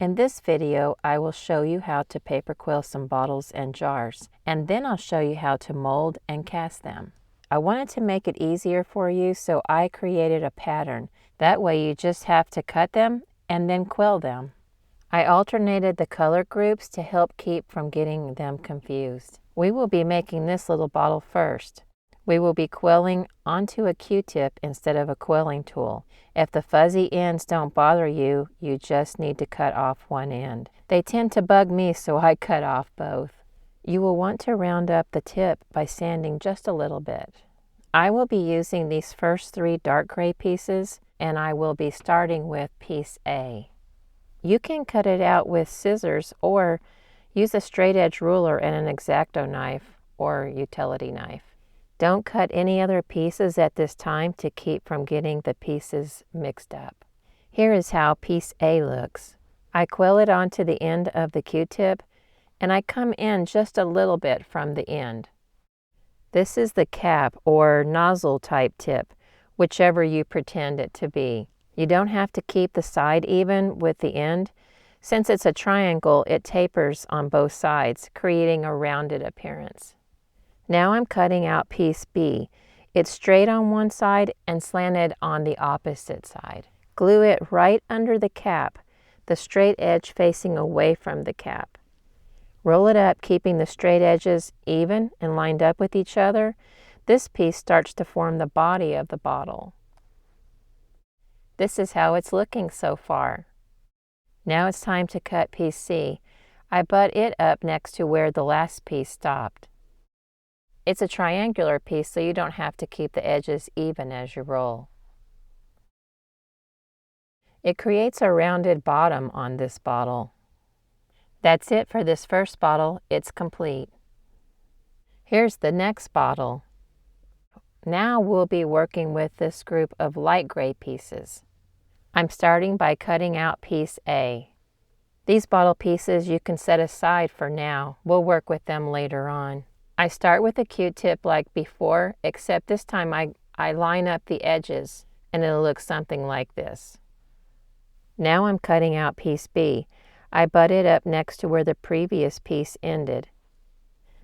In this video, I will show you how to paper quill some bottles and jars, and then I'll show you how to mold and cast them. I wanted to make it easier for you, so I created a pattern. That way you just have to cut them and then quill them. I alternated the color groups to help keep from getting them confused. We will be making this little bottle first. We will be quilling onto a Q-tip instead of a quilling tool. If the fuzzy ends don't bother you, you just need to cut off one end. They tend to bug me, so I cut off both. You will want to round up the tip by sanding just a little bit. I will be using these first 3 dark gray pieces, and I will be starting with piece A. You can cut it out with scissors or use a straight edge ruler and an X-Acto knife or utility knife. Don't cut any other pieces at this time to keep from getting the pieces mixed up. Here is how piece A looks. I quill it onto the end of the Q-tip and I come in just a little bit from the end. This is the cap or nozzle type tip, whichever you pretend it to be. You don't have to keep the side even with the end. Since it's a triangle, it tapers on both sides, creating a rounded appearance. Now I'm cutting out piece B. It's straight on one side and slanted on the opposite side. Glue it right under the cap, the straight edge facing away from the cap. Roll it up, keeping the straight edges even and lined up with each other. This piece starts to form the body of the bottle. This is how it's looking so far. Now it's time to cut piece C. I butt it up next to where the last piece stopped. It's a triangular piece, so you don't have to keep the edges even as you roll. It creates a rounded bottom on this bottle. That's it for this first bottle. It's complete. Here's the next bottle. Now we'll be working with this group of light gray pieces. I'm starting by cutting out piece A. These bottle pieces you can set aside for now. We'll work with them later on. I start with a Q-tip like before, except this time I line up the edges and it'll look something like this. Now I'm cutting out piece B. I butt it up next to where the previous piece ended.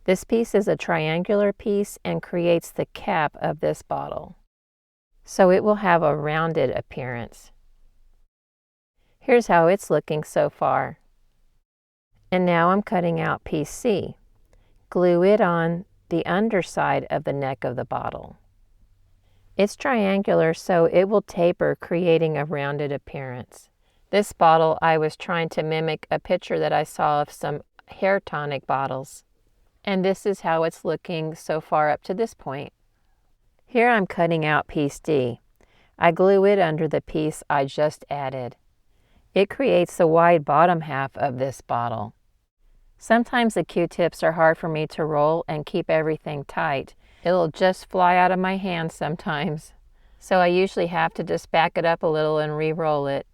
This piece is a triangular piece and creates the cap of this bottle, so it will have a rounded appearance. Here's how it's looking so far. And now I'm cutting out piece C. Glue it on the underside of the neck of the bottle. It's triangular, so it will taper, creating a rounded appearance. This bottle, I was trying to mimic a picture that I saw of some hair tonic bottles. And this is how it's looking so far up to this point. Here I'm cutting out piece D. I glue it under the piece I just added. It creates the wide bottom half of this bottle. Sometimes the Q-tips are hard for me to roll and keep everything tight. It'll just fly out of my hand sometimes. So I usually have to just back it up a little and re-roll it.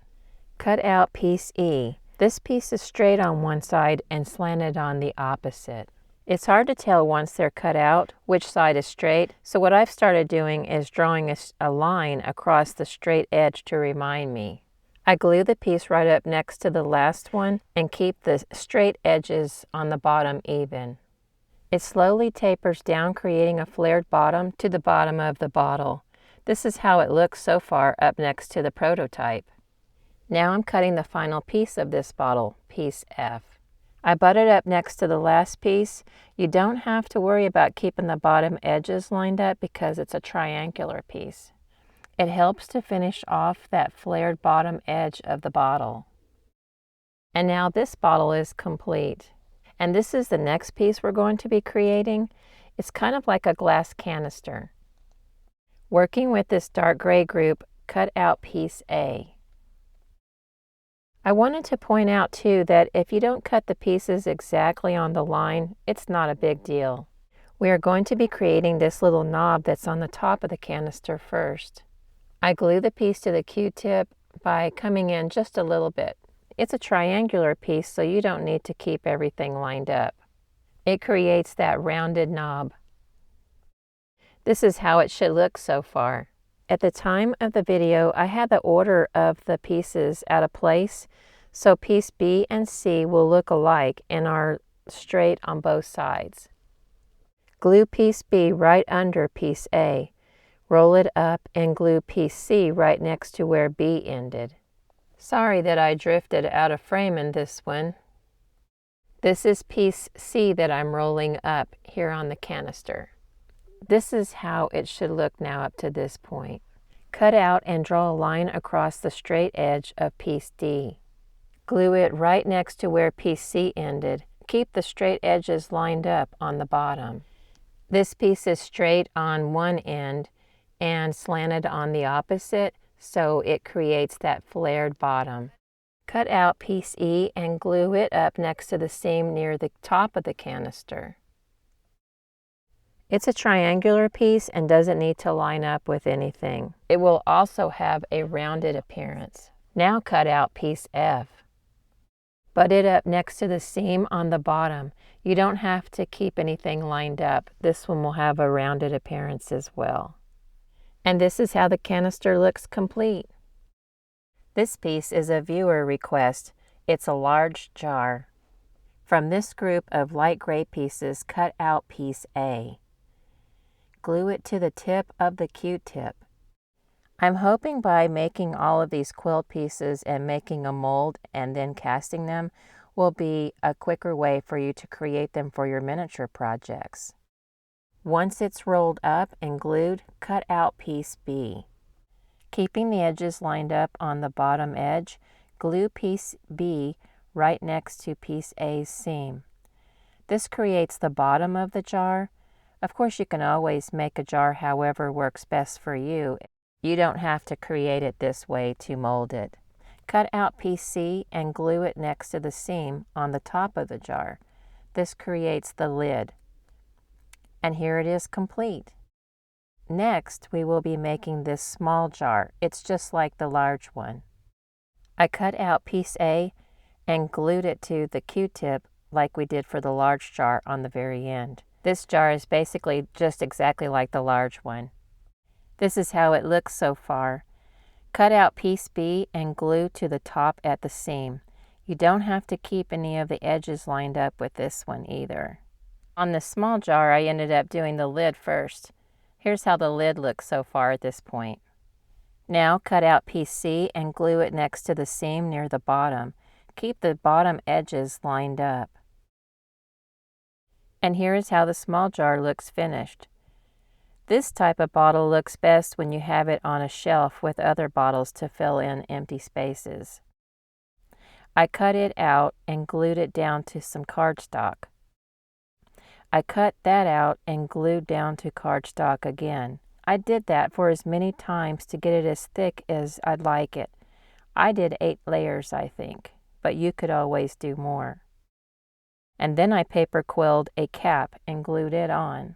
Cut out piece E. This piece is straight on one side and slanted on the opposite. It's hard to tell once they're cut out which side is straight, so what I've started doing is drawing a line across the straight edge to remind me. I glue the piece right up next to the last one and keep the straight edges on the bottom even. It slowly tapers down, creating a flared bottom to the bottom of the bottle. This is how it looks so far up next to the prototype. Now I'm cutting the final piece of this bottle, piece F. I butt it up next to the last piece. You don't have to worry about keeping the bottom edges lined up because it's a triangular piece. It helps to finish off that flared bottom edge of the bottle. And now this bottle is complete. And this is the next piece we're going to be creating. It's kind of like a glass canister. Working with this dark gray group, cut out piece A. I wanted to point out too that if you don't cut the pieces exactly on the line, it's not a big deal. We are going to be creating this little knob that's on the top of the canister first. I glue the piece to the Q-tip by coming in just a little bit. It's a triangular piece, so you don't need to keep everything lined up. It creates that rounded knob. This is how it should look so far. At the time of the video, I had the order of the pieces out of place, So piece B and C will look alike and are straight on both sides. Glue piece B right under piece A. Roll it up and glue piece C right next to where B ended. Sorry that I drifted out of frame in this one. This is piece C that I'm rolling up here on the canister. This is how it should look now up to this point. Cut out and draw a line across the straight edge of piece D. Glue it right next to where piece C ended. Keep the straight edges lined up on the bottom. This piece is straight on one end and slanted on the opposite, so it creates that flared bottom. Cut out piece E and glue it up next to the seam near the top of the canister. It's a triangular piece and doesn't need to line up with anything. It will also have a rounded appearance. Now cut out piece F. Butt it up next to the seam on the bottom. You don't have to keep anything lined up. This one will have a rounded appearance as well. And this is how the canister looks complete. This piece is a viewer request. It's a large jar. From this group of light gray pieces, cut out piece A. Glue it to the tip of the Q-tip. I'm hoping by making all of these quilt pieces and making a mold and then casting them will be a quicker way for you to create them for your miniature projects. Once it's rolled up and glued, cut out piece B. Keeping the edges lined up on the bottom edge, glue piece B right next to piece A's seam. This creates the bottom of the jar. Of course, you can always make a jar however works best for you. You don't have to create it this way to mold it. Cut out piece C and glue it next to the seam on the top of the jar. This creates the lid. And here it is complete. Next, we will be making this small jar. It's just like the large one. I cut out piece A and glued it to the Q-tip like we did for the large jar on the very end. This jar is basically just exactly like the large one. This is how it looks so far. Cut out piece B and glue to the top at the seam. You don't have to keep any of the edges lined up with this one either. On the small jar, I ended up doing the lid first. Here's how the lid looks so far at this point. Now cut out piece C and glue it next to the seam near the bottom. Keep the bottom edges lined up. And here is how the small jar looks finished. This type of bottle looks best when you have it on a shelf with other bottles to fill in empty spaces. I cut it out and glued it down to some cardstock. I cut that out and glued down to cardstock again. I did that for as many times to get it as thick as I'd like it. I did 8 layers, I think, but you could always do more. And then I paper quilled a cap and glued it on.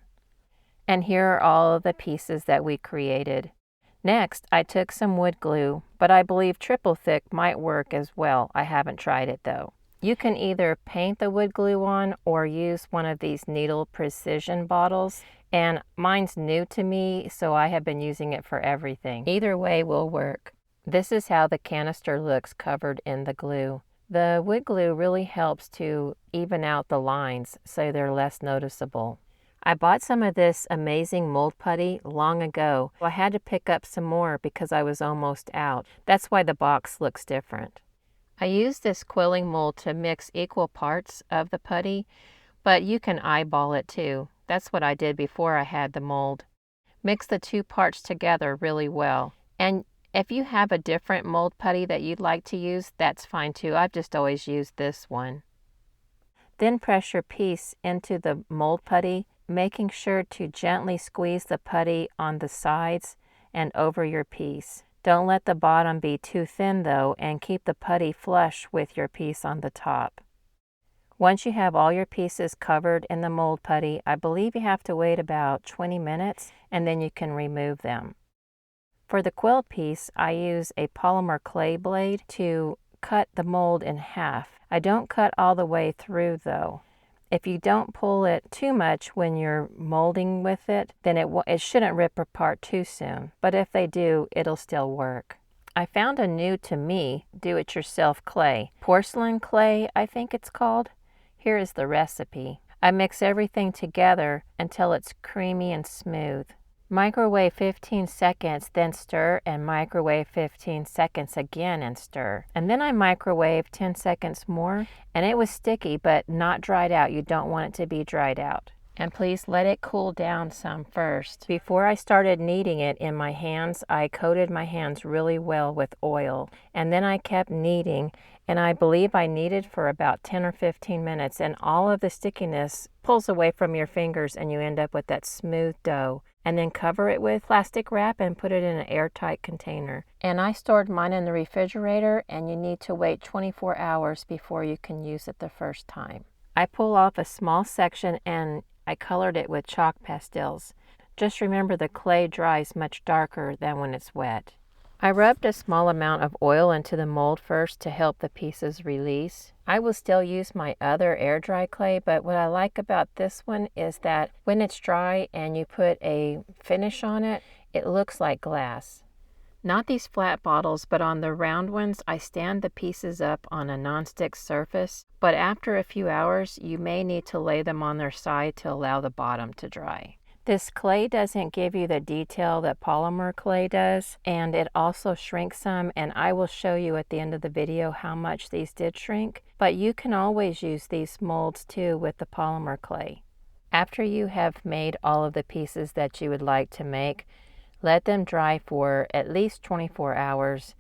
And here are all of the pieces that we created. Next, I took some wood glue, but I believe triple thick might work as well. I haven't tried it though. You can either paint the wood glue on or use one of these needle precision bottles. And mine's new to me, so I have been using it for everything. Either way will work. This is how the canister looks covered in the glue. The wood glue really helps to even out the lines so they're less noticeable. I bought some of this amazing mold putty long ago. I had to pick up some more because I was almost out. That's why the box looks different. I used this quilling mold to mix equal parts of the putty, but you can eyeball it too. That's what I did before I had the mold. Mix the 2 parts together really well. And if you have a different mold putty that you'd like to use, that's fine too. I've just always used this one. Then press your piece into the mold putty, making sure to gently squeeze the putty on the sides and over your piece. Don't let the bottom be too thin though, and keep the putty flush with your piece on the top. Once you have all your pieces covered in the mold putty, I believe you have to wait about 20 minutes and then you can remove them. For the quilt piece, I use a polymer clay blade to cut the mold in half. I don't cut all the way through though. If you don't pull it too much when you're molding with it, then it shouldn't rip apart too soon. But if they do, it'll still work. I found a new, to me, do-it-yourself clay. Porcelain clay, I think it's called. Here is the recipe. I mix everything together until it's creamy and smooth. Microwave 15 seconds, then stir, and microwave 15 seconds again and stir. And then I microwave 10 seconds more, and it was sticky but not dried out. You don't want it to be dried out. And please let it cool down some first. Before I started kneading it in my hands, I coated my hands really well with oil. And then I kept kneading, and I believe I kneaded for about 10 or 15 minutes, and all of the stickiness pulls away from your fingers and you end up with that smooth dough. And then cover it with plastic wrap and put it in an airtight container. And I stored mine in the refrigerator, and you need to wait 24 hours before you can use it the first time. I pull off a small section and I colored it with chalk pastels. Just remember the clay dries much darker than when it's wet. I rubbed a small amount of oil into the mold first to help the pieces release. I will still use my other air dry clay, but what I like about this one is that when it's dry and you put a finish on it, it looks like glass. Not these flat bottles, but on the round ones, I stand the pieces up on a nonstick surface, but after a few hours, you may need to lay them on their side to allow the bottom to dry. This clay doesn't give you the detail that polymer clay does, and it also shrinks some, and I will show you at the end of the video how much these did shrink, but you can always use these molds too with the polymer clay. After you have made all of the pieces that you would like to make, let them dry for at least 24 hours,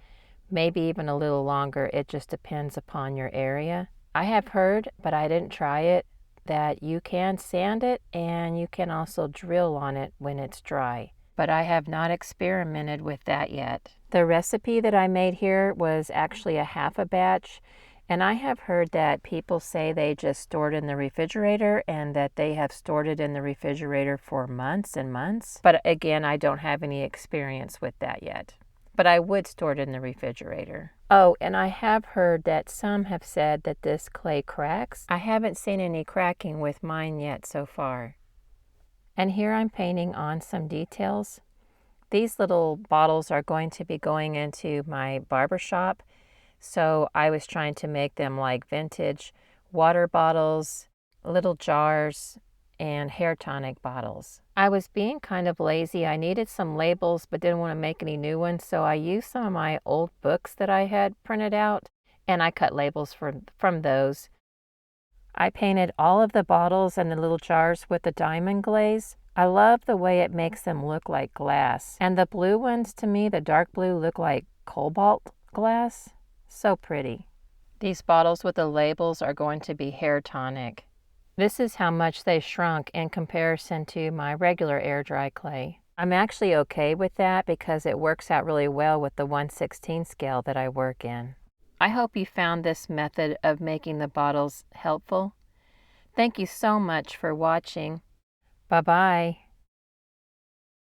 maybe even a little longer. It just depends upon your area. I have heard, but I didn't try it, that you can sand it and you can also drill on it when it's dry. But I have not experimented with that yet. The recipe that I made here was actually a half a batch, and I have heard that people say they just store it in the refrigerator and that they have stored it in the refrigerator for months and months. But again, I don't have any experience with that yet. But I would store it in the refrigerator. Oh, and I have heard that some have said that this clay cracks. I haven't seen any cracking with mine yet so far. And here I'm painting on some details. These little bottles are going to be going into my barber shop. So I was trying to make them like vintage water bottles, little jars, and hair tonic bottles. I was being kind of lazy. I needed some labels but didn't want to make any new ones, so I used some of my old books that I had printed out, and I cut labels from those. I painted all of the bottles and the little jars with the diamond glaze. I love the way it makes them look like glass. And the blue ones, to me, the dark blue, look like cobalt glass. So pretty. These bottles with the labels are going to be hair tonic. This is how much they shrunk in comparison to my regular air dry clay. I'm actually okay with that because it works out really well with the 1/16 scale that I work in. I hope you found this method of making the bottles helpful. Thank you so much for watching. Bye-bye.